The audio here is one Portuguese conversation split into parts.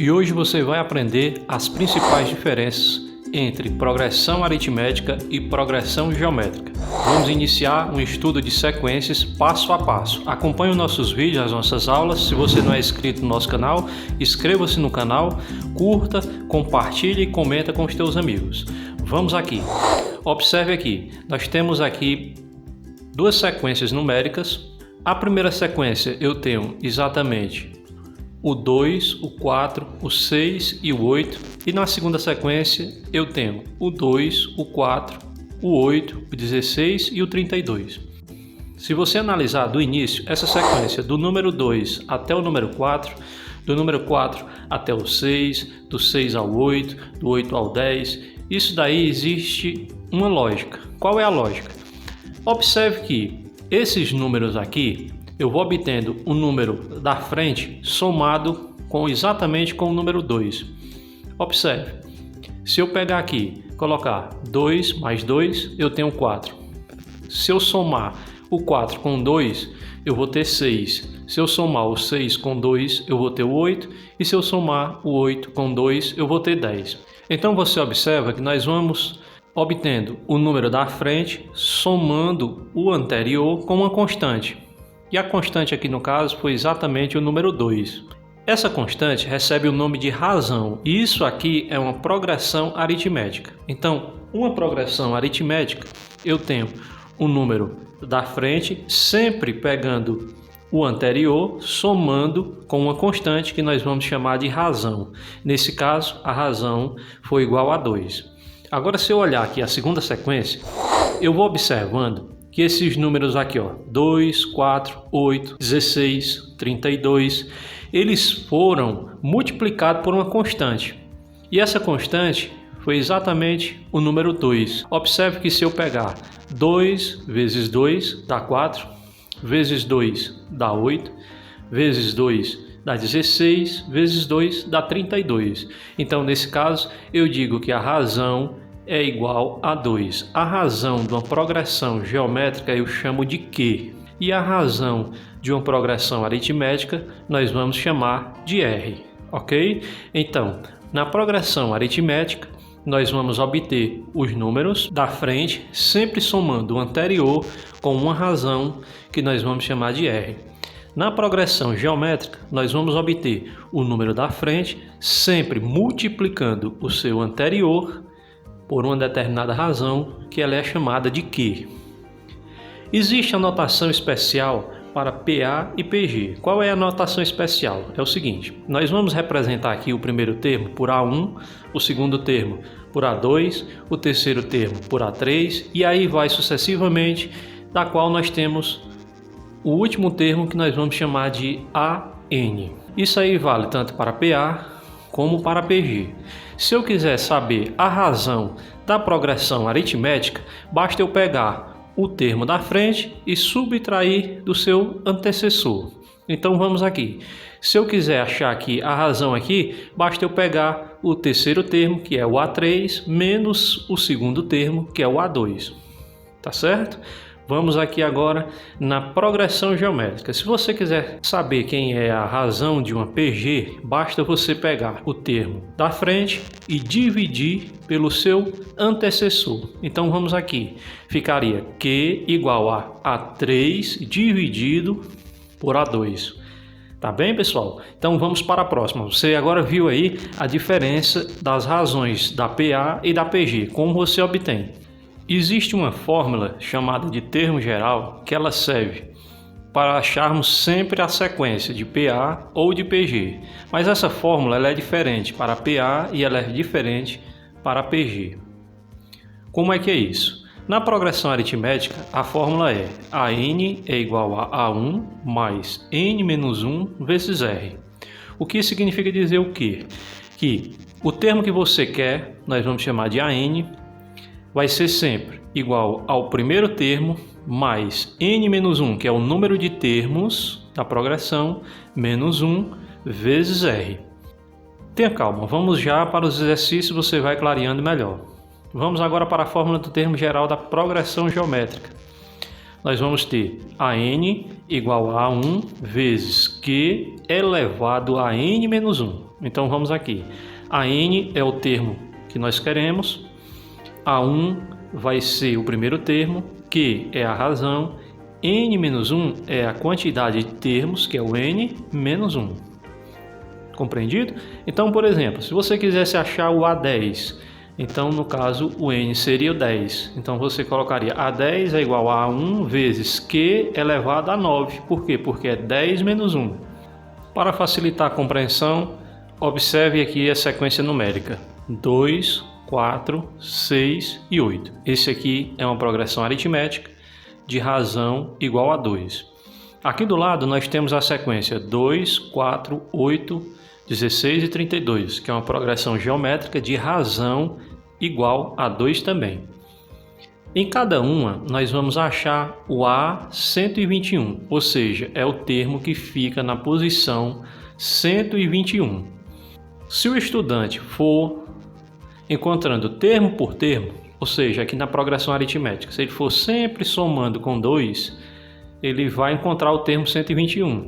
E hoje você vai aprender as principais diferenças entre progressão aritmética e progressão geométrica. Vamos iniciar um estudo de sequências passo a passo. Acompanhe os nossos vídeos, as nossas aulas. Se você não é inscrito no nosso canal, inscreva-se no canal, curta, compartilhe e comenta com os teus amigos. Vamos aqui. Observe aqui, nós temos aqui duas sequências numéricas. A primeira sequência eu tenho exatamente o 2, o 4, o 6 e o 8. E na segunda sequência eu tenho o 2, o 4, o 8, o 16 e o 32. Se você analisar do início, essa sequência do número 2 até o número 4, do número 4 até o 6, do 6 ao 8, do 8 ao 10, isso daí existe uma lógica. Qual é a lógica? Observe que esses números aqui, eu vou obtendo o número da frente somado exatamente com o número 2. Observe, se eu pegar aqui, colocar 2 mais 2, eu tenho 4. Se eu somar o 4 com 2, eu vou ter 6. Se eu somar o 6 com 2, eu vou ter o 8. E se eu somar o 8 com 2, eu vou ter 10. Então você observa que nós vamos obtendo o número da frente somando o anterior com uma constante. E a constante aqui no caso foi exatamente o número 2. Essa constante recebe o nome de razão, e isso aqui é uma progressão aritmética. Então, uma progressão aritmética, eu tenho o número da frente sempre pegando o anterior, somando com uma constante que nós vamos chamar de razão. Nesse caso, a razão foi igual a 2. Agora, se eu olhar aqui a segunda sequência, eu vou observando que esses números aqui, 2, 4, 8, 16, 32, eles foram multiplicados por uma constante. E essa constante foi exatamente o número 2. Observe que se eu pegar 2 vezes 2 dá 4, vezes 2 dá 8, vezes 2 dá 16, vezes 2 dá 32. Então, nesse caso, eu digo que a razão é igual a 2. A razão de uma progressão geométrica eu chamo de Q. E a razão de uma progressão aritmética nós vamos chamar de R, ok? Então, na progressão aritmética, nós vamos obter os números da frente sempre somando o anterior com uma razão que nós vamos chamar de R. Na progressão geométrica, nós vamos obter o número da frente sempre multiplicando o seu anterior por uma determinada razão que ela é chamada de Q. Existe a notação especial para PA e PG. Qual é a notação especial? É o seguinte, nós vamos representar aqui o primeiro termo por A1, o segundo termo por A2, o terceiro termo por A3 e aí vai sucessivamente, da qual nós temos o último termo que nós vamos chamar de AN. Isso aí vale tanto para PA como para PG. Se eu quiser saber a razão da progressão aritmética, basta eu pegar o termo da frente e subtrair do seu antecessor. Então vamos aqui. Se eu quiser achar aqui a razão aqui, basta eu pegar o terceiro termo, que é o A3, menos o segundo termo, que é o A2. Tá certo? Vamos aqui agora na progressão geométrica. Se você quiser saber quem é a razão de uma PG, basta você pegar o termo da frente e dividir pelo seu antecessor. Então vamos aqui. Ficaria Q igual a A3 dividido por A2. Tá bem, pessoal? Então vamos para a próxima. Você agora viu aí a diferença das razões da PA e da PG. Como você obtém? Existe uma fórmula chamada de termo geral que ela serve para acharmos sempre a sequência de PA ou de PG. Mas essa fórmula ela é diferente para PA e ela é diferente para PG. Como é que é isso? Na progressão aritmética, a fórmula é AN é igual a A1 mais N menos 1 vezes R. O que significa dizer o quê? Que o termo que você quer, nós vamos chamar de AN, vai ser sempre igual ao primeiro termo mais n-1, que é o número de termos da progressão, menos 1 vezes r. Tenha calma, vamos já para os exercícios, você vai clareando melhor. Vamos agora para a fórmula do termo geral da progressão geométrica. nós vamos ter a n igual a 1 vezes q elevado a n menos 1. Então vamos aqui. A n é o termo que nós queremos, a 1 vai ser o primeiro termo, q é a razão, n menos 1 é a quantidade de termos, que é o n menos 1. Compreendido? Então, por exemplo, se você quisesse achar o A10, então no caso o n seria o 10. Então você colocaria A10 é igual a 1 vezes q elevado a 9. Por quê? Porque é 10 menos 1. Para facilitar a compreensão, observe aqui a sequência numérica: 2, 4, 6 e 8. Esse aqui é uma progressão aritmética de razão igual a 2. Aqui do lado nós temos a sequência 2, 4, 8, 16 e 32, que é uma progressão geométrica de razão igual a 2 também. Em cada uma, nós vamos achar o A121, ou seja, é o termo que fica na posição 121. Se o estudante for encontrando termo por termo, ou seja, aqui na progressão aritmética, se ele for sempre somando com 2, ele vai encontrar o termo 121,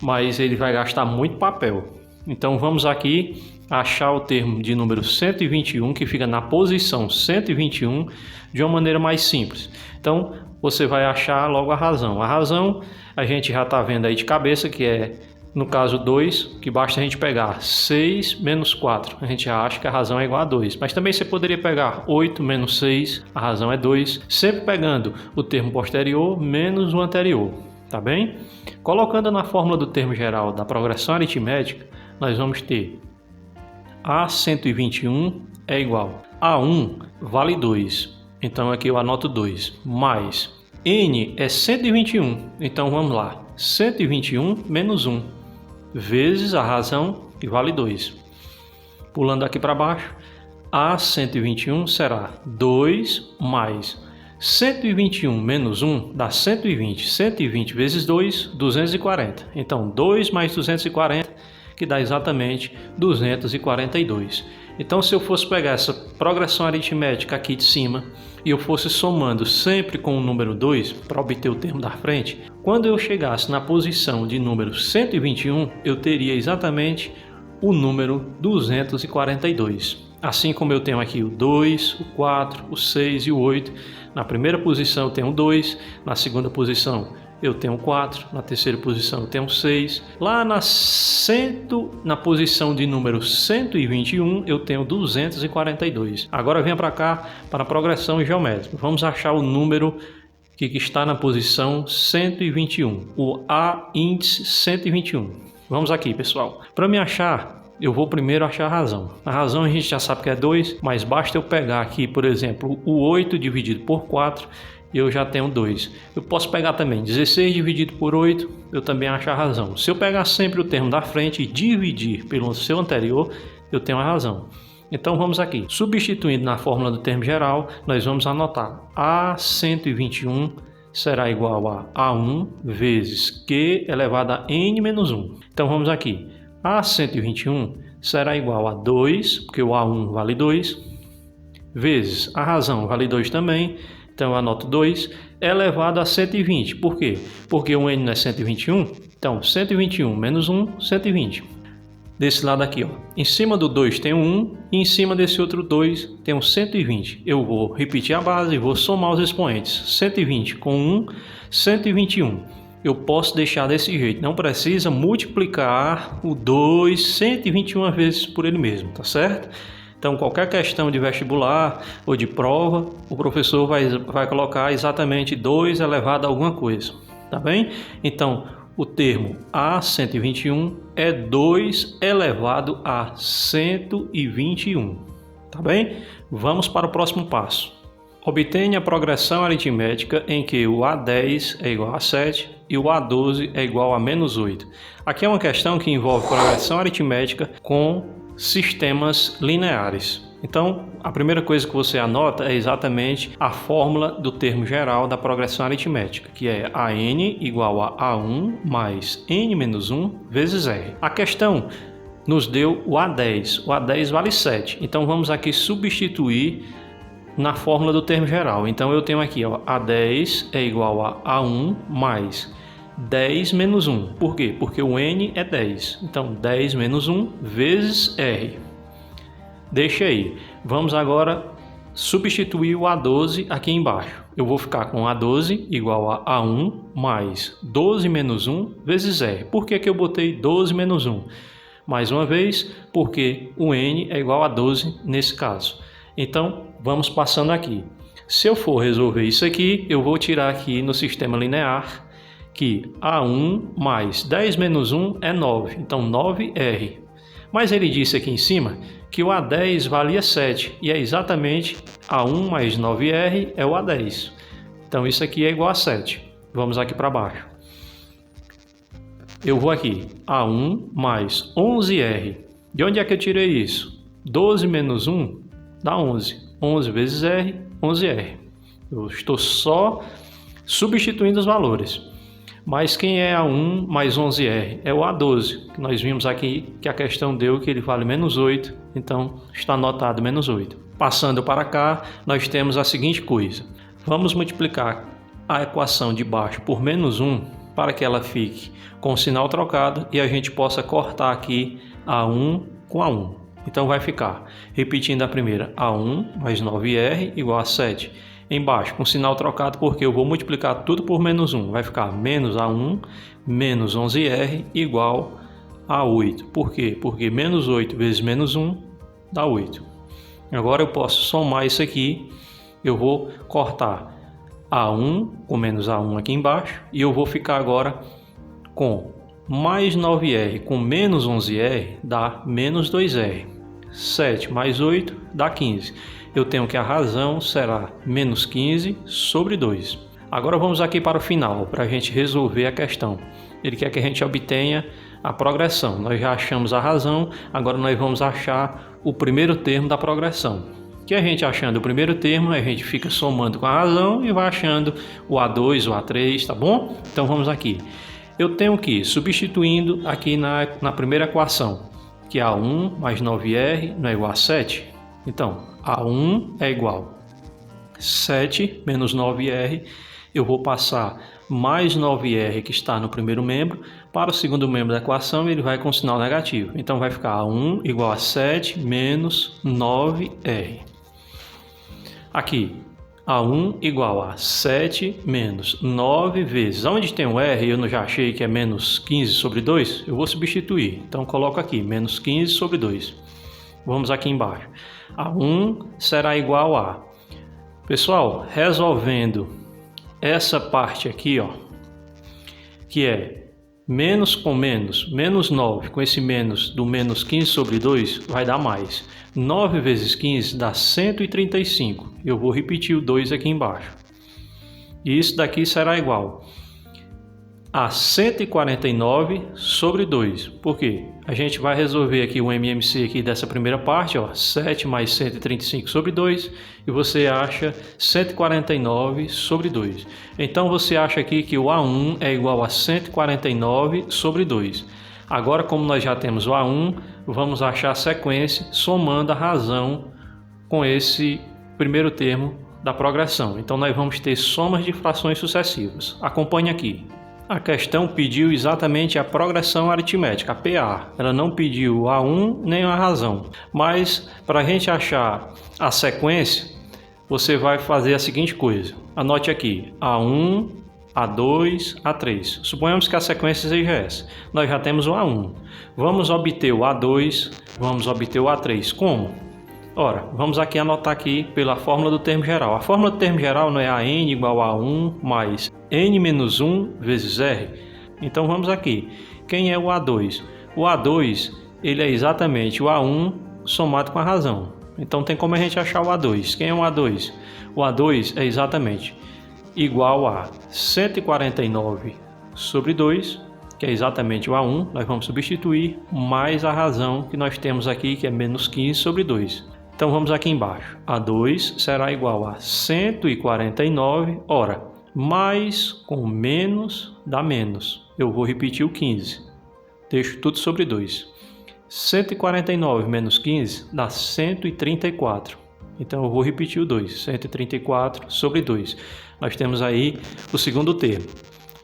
mas ele vai gastar muito papel. Então vamos aqui achar o termo de número 121, que fica na posição 121, de uma maneira mais simples. Então você vai achar logo a razão. A razão a gente já está vendo aí de cabeça, que é, no caso 2, que basta a gente pegar 6 menos 4. A gente já acha que a razão é igual a 2. Mas também você poderia pegar 8 menos 6, a razão é 2. Sempre pegando o termo posterior menos o anterior. Tá bem? Colocando na fórmula do termo geral da progressão aritmética, nós vamos ter A121 é igual a 1 vale 2. Então aqui eu anoto 2. Mais n é 121. Então vamos lá. 121 menos 1 vezes a razão, que vale 2. Pulando aqui para baixo, A121 será 2 mais 121 menos 1 dá 120. 120 vezes 2, 240. Então 2 mais 240, que dá exatamente 242. Então, se eu fosse pegar essa progressão aritmética aqui de cima e eu fosse somando sempre com o número 2 para obter o termo da frente, quando eu chegasse na posição de número 121, eu teria exatamente o número 242. Assim como eu tenho aqui o 2, o 4, o 6 e o 8, na primeira posição eu tenho o 2, na segunda posição eu tenho 4, na terceira posição eu tenho 6, lá na posição de número 121 eu tenho 242. Agora venha para cá para a progressão geométrica. Vamos achar o número que está na posição 121, o A índice 121. Vamos aqui, pessoal. Para me achar, eu vou primeiro achar a razão. A razão a gente já sabe que é 2, mas basta eu pegar aqui, por exemplo, o 8 dividido por 4, e eu já tenho 2. Eu posso pegar também 16 dividido por 8, eu também acho a razão. Se eu pegar sempre o termo da frente e dividir pelo seu anterior, eu tenho a razão. Então vamos aqui. Substituindo na fórmula do termo geral, nós vamos anotar A121 será igual a A1 vezes Q elevado a N menos 1. Então vamos aqui. A121 será igual a 2, porque o A1 vale 2, vezes a razão vale 2 também. Então eu anoto 2 elevado a 120. Por quê? Porque o n não é 121. Então 121 menos 1, 120. Desse lado aqui, ó, em cima do 2 tem um 1 e em cima desse outro 2 tem um 120. Eu vou repetir a base e vou somar os expoentes. 120 com 1, 121. Eu posso deixar desse jeito. Não precisa multiplicar o 2 121 vezes por ele mesmo, tá certo? Então, qualquer questão de vestibular ou de prova, o professor vai colocar exatamente 2 elevado a alguma coisa, tá bem? Então, o termo A121 é 2 elevado a 121, tá bem? Vamos para o próximo passo. Obtenha a progressão aritmética em que o A10 é igual a 7 e o A12 é igual a menos 8. Aqui é uma questão que envolve progressão aritmética com sistemas lineares. Então, a primeira coisa que você anota é exatamente a fórmula do termo geral da progressão aritmética, que é AN igual a A1 mais N menos 1 vezes R. A questão nos deu o A10. O A10 vale 7. Então, vamos aqui substituir na fórmula do termo geral. Então eu tenho aqui, ó, A10 é igual a A1 mais 10 menos 1. Por quê? Porque o N é 10. Então 10 menos 1 vezes R. Deixa aí. Vamos agora substituir o A12 aqui embaixo. Eu vou ficar com A12 igual a A1 mais 12 menos 1 vezes R. Por que eu botei 12 menos 1? Mais uma vez, porque o N é igual a 12 nesse caso. Então, vamos passando aqui. Se eu for resolver isso aqui, eu vou tirar aqui no sistema linear que A1 mais 10 menos 1 é 9. Então, 9R. Mas ele disse aqui em cima que o A10 valia 7. E é exatamente A1 mais 9R é o A10. Então, isso aqui é igual a 7. Vamos aqui para baixo. Eu vou aqui, A1 mais 11R. De onde é que eu tirei isso? 12 menos 1 dá 11. 11 vezes R, 11R. Eu estou só substituindo os valores. Mas quem é A1 mais 11R? É o A12. Que nós vimos aqui que a questão deu que ele vale menos 8. Então, está anotado menos 8. Passando para cá, nós temos a seguinte coisa. Vamos multiplicar a equação de baixo por menos 1 para que ela fique com o sinal trocado e a gente possa cortar aqui A1 com A1. Então vai ficar, repetindo a primeira, A1 mais 9R igual a 7. Embaixo, com sinal trocado, porque eu vou multiplicar tudo por menos 1. Vai ficar menos A1 menos 11R igual a 8. Por quê? Porque menos 8 vezes menos 1 dá 8. Agora eu posso somar isso aqui. Eu vou cortar A1 com menos A1 aqui embaixo. E eu vou ficar agora com mais 9R com menos 11R dá menos 2R. 7 mais 8 dá 15. Eu tenho que a razão será menos 15 sobre 2. Agora vamos aqui para o final, para a gente resolver a questão. Ele quer que a gente obtenha a progressão. Nós já achamos a razão, agora nós vamos achar o primeiro termo da progressão. Que a gente achando o primeiro termo, a gente fica somando com a razão e vai achando o A2, o A3, tá bom? Então vamos aqui. Eu tenho que ir substituindo aqui na primeira equação, que é A1 mais 9R não é igual a 7. Então, A1 é igual a 7 menos 9R. Eu vou passar mais 9R que está no primeiro membro para o segundo membro da equação e ele vai com sinal negativo. Então, vai ficar A1 igual a 7 menos 9R. Aqui, A1 igual a 7 menos 9 vezes. Onde tem o R, eu já achei que é menos 15 sobre 2, eu vou substituir. Então, coloco aqui, menos 15 sobre 2. Vamos aqui embaixo. A1 será igual a... Pessoal, resolvendo essa parte aqui, ó, que é menos com menos, menos 9, com esse menos do menos 15 sobre 2, vai dar mais. 9 vezes 15 dá 135. Eu vou repetir o 2 aqui embaixo. E isso daqui será igual a 149 sobre 2. Por quê? A gente vai resolver aqui o MMC aqui dessa primeira parte, ó, 7 mais 135 sobre 2, e você acha 149 sobre 2. Então você acha aqui que o A1 é igual a 149 sobre 2. Agora, como nós já temos o A1, vamos achar a sequência somando a razão com esse primeiro termo da progressão. Então nós vamos ter somas de frações sucessivas. Acompanhe aqui. A questão pediu exatamente a progressão aritmética, a PA. Ela não pediu a A1 nem a razão. Mas, para a gente achar a sequência, você vai fazer a seguinte coisa. Anote aqui, A1, A2, A3. Suponhamos que a sequência seja essa. Nós já temos o A1. Vamos obter o A2, vamos obter o A3. Como? Ora, vamos aqui anotar aqui pela fórmula do termo geral. A fórmula do termo geral não é AN igual a 1 mais N menos 1 vezes R? Então vamos aqui. Quem é o A2? O A2, ele é exatamente o A1 somado com a razão. Então tem como a gente achar o A2. Quem é o A2? O A2 é exatamente igual a 149 sobre 2, que é exatamente o A1. Nós vamos substituir mais a razão que nós temos aqui, que é menos 15 sobre 2. Então vamos aqui embaixo. A2 será igual a 149, ora, mais com menos dá menos. Eu vou repetir o 15. Deixo tudo sobre 2. 149 menos 15 dá 134. Então eu vou repetir o 2, 134 sobre 2. Nós temos aí o segundo termo.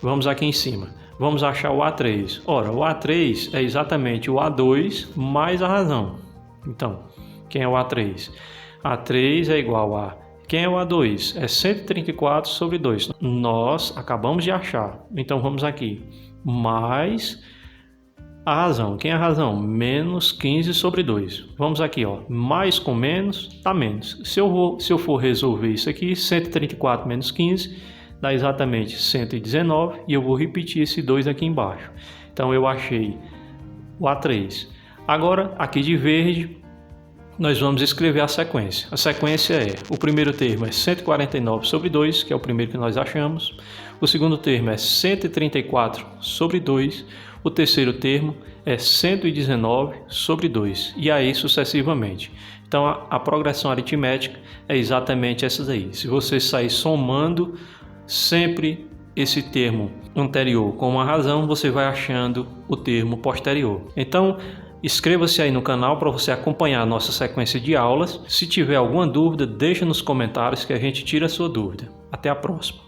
Vamos aqui em cima. Vamos achar o A3. Ora, o A3 é exatamente o A2 mais a razão. Então, quem é o A3? A3 é igual a... Quem é o A2? É 134 sobre 2. Nós acabamos de achar. Então vamos aqui. Mais a razão. Quem é a razão? Menos 15 sobre 2. Vamos aqui, ó. Mais com menos, dá menos. Se eu for resolver isso aqui, 134 menos 15 dá exatamente 119 e eu vou repetir esse 2 aqui embaixo. Então eu achei o A3. Agora, aqui de verde, nós vamos escrever a sequência. A sequência é, o primeiro termo é 149 sobre 2, que é o primeiro que nós achamos. O segundo termo é 134 sobre 2. O terceiro termo é 119 sobre 2. E aí sucessivamente. Então a progressão aritmética é exatamente essa daí. Se você sair somando sempre esse termo anterior com uma razão, você vai achando o termo posterior. Então, inscreva-se aí no canal para você acompanhar a nossa sequência de aulas. Se tiver alguma dúvida, deixa nos comentários que a gente tira a sua dúvida. Até a próxima.